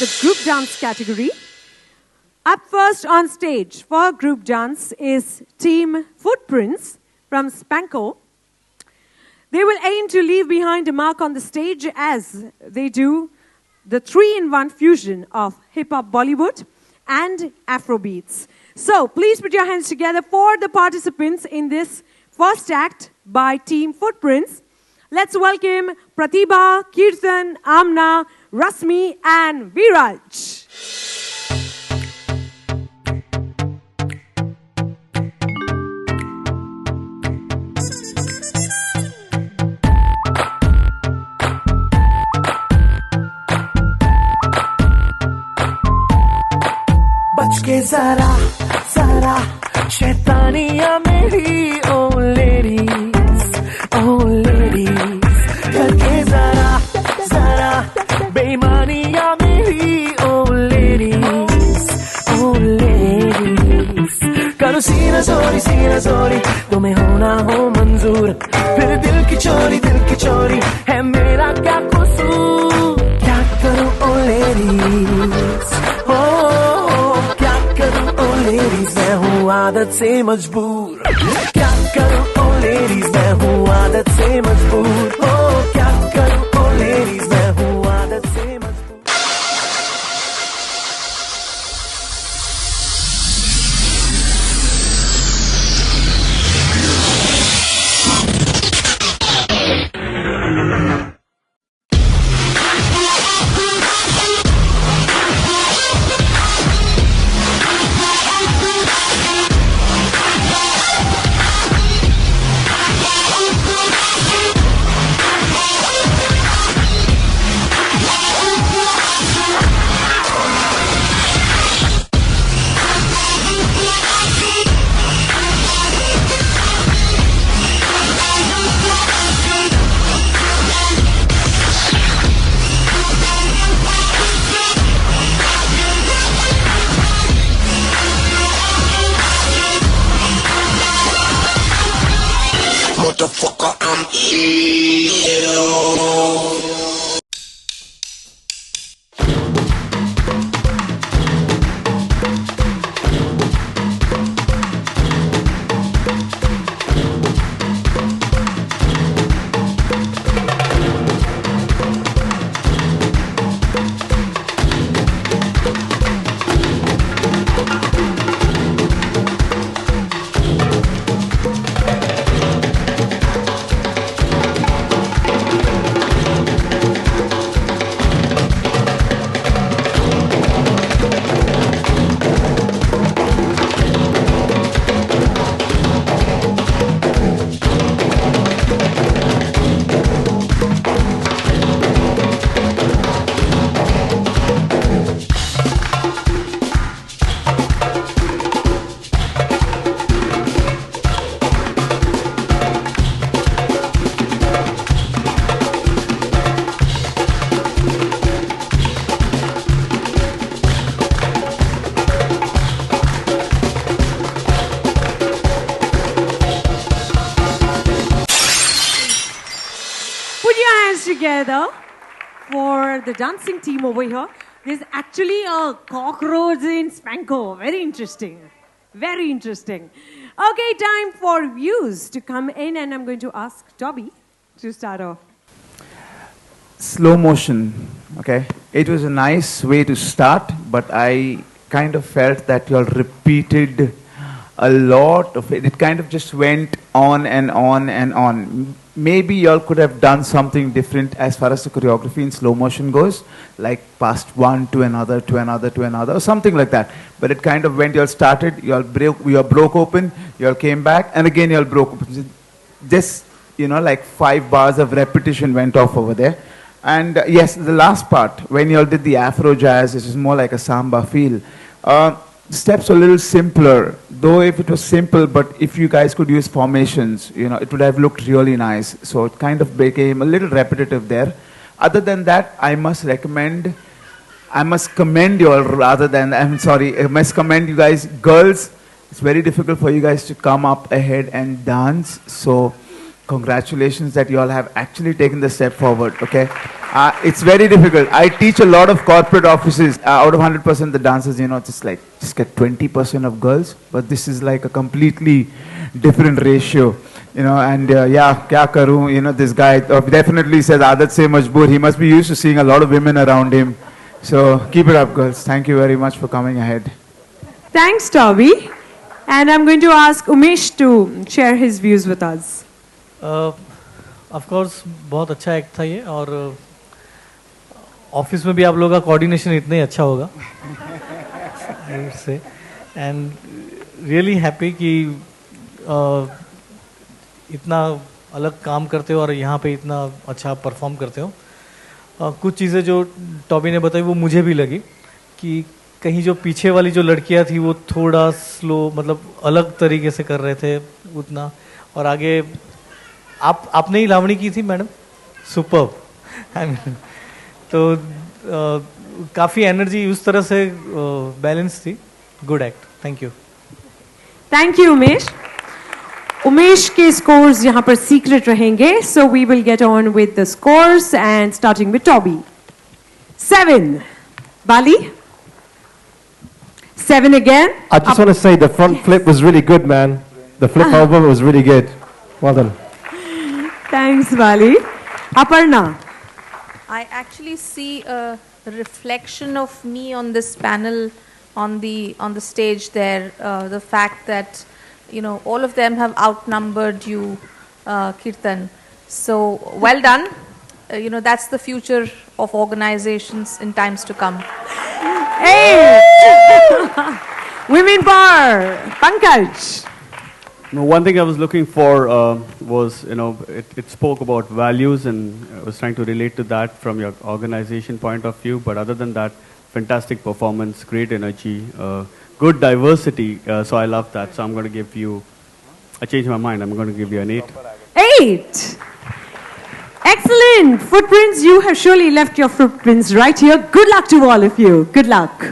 the group dance category. Up first on stage for group dance is Team Footprints from Spanko. They will aim to leave behind a mark on the stage as they do the 3-in-1 fusion of hip-hop Bollywood and Afrobeats. So please put your hands together for the participants in this first act by Team Footprints. Let's welcome Pratibha, Kirtan, Amna, Rasmi and Viraj. बच के जरा जरा शैतानियां मेरी ओ ladies करके जरा जरा बेईमानियां मेरी ओ ladies करो सीना जोड़ी तुम्हें होना हो मंजूर फिर दिल की चोरी है मेरा क्या कसूर क्या करूं ओ लेडीज लेडीज मैं हूँ आदत से मजबूर क्या करूँ ओ लेडीज मैं हूँ आदत से मजबूर ओ क्या करूँ ओ लेडीज मैं हूँ आदत से मजबूर Motherfucker, I'm ill. Together for the dancing team over here. There's actually a cockroach in Spanko. Very interesting. Very interesting. Okay, time for views to come in, and I'm going to ask Dobby to start off. Slow motion, okay? It was a nice way to start, but I kind of felt that you all repeated a lot of it. It kind of just went on and on and on. Maybe y'all could have done something different as far as the choreography in slow motion goes, like past one to another, to another, to another, or something like that. But it kind of went, y'all started, y'all broke open, y'all came back, and again y'all broke open. Just, you know, like 5 bars of repetition went off over there. And yes, the last part, when y'all did the Afro jazz, it was more like a samba feel. Steps a little simpler, though if it was simple, but if you guys could use formations, you know, it would have looked really nice. So it kind of became a little repetitive there. Other than that, I must commend you all I must commend you guys. Girls, it's very difficult for you guys to come up ahead and dance. So congratulations that you all have actually taken the step forward, okay? It's very difficult. I teach a lot of corporate offices. Out of 100% the dancers, just get 20% of girls. But this is like a completely different ratio. And kya karu, this guy definitely says Aadat se majboor. He must be used to seeing a lot of women around him. So keep it up, girls. Thank you very much for coming ahead. Thanks, Toby. And I'm going to ask Umesh to share his views with us. Of course, बहुत अच्छा act था ये और office में भी आप लोगों का कोऑर्डिनेशन इतना ही अच्छा होगा से एंड रियली हैप्पी कि इतना अलग काम करते हो और यहाँ पे इतना अच्छा परफॉर्म करते हो. कुछ चीज़ें जो टॉबी ने बताई वो मुझे भी लगी कि कहीं जो पीछे वाली जो लड़कियाँ थी वो थोड़ा स्लो मतलब अलग तरीके से कर रहे थे उतना और आगे आपने ही लावणी की थी मैडम सुपर्ब तो काफ़ी एनर्जी उस तरह से बैलेंस थी. Good act. Thank you. Thank you Umesh. Umesh के स्कोर्स यहाँ पर सीक्रेट रहेंगे so we will get on with the scores and starting with Toby. 7 Bali. 7 again. I just want to say the front flip was really good, man. The flip over was really good. Well done. Thanks, Bali. Aparna. I actually see a reflection of me on this panel, on the stage there. The fact that all of them have outnumbered you, Kirtan. So well done. That's the future of organizations in times to come. Hey, Women Bar, Pankaj. One thing I was looking for was, it spoke about values, and I was trying to relate to that from your organization point of view. But other than that, fantastic performance, great energy, good diversity. So I love that. So I'm going to give you, I changed my mind. I'm going to give you an 8. 8. Excellent. Footprints, you have surely left your footprints right here. Good luck to all of you. Good luck.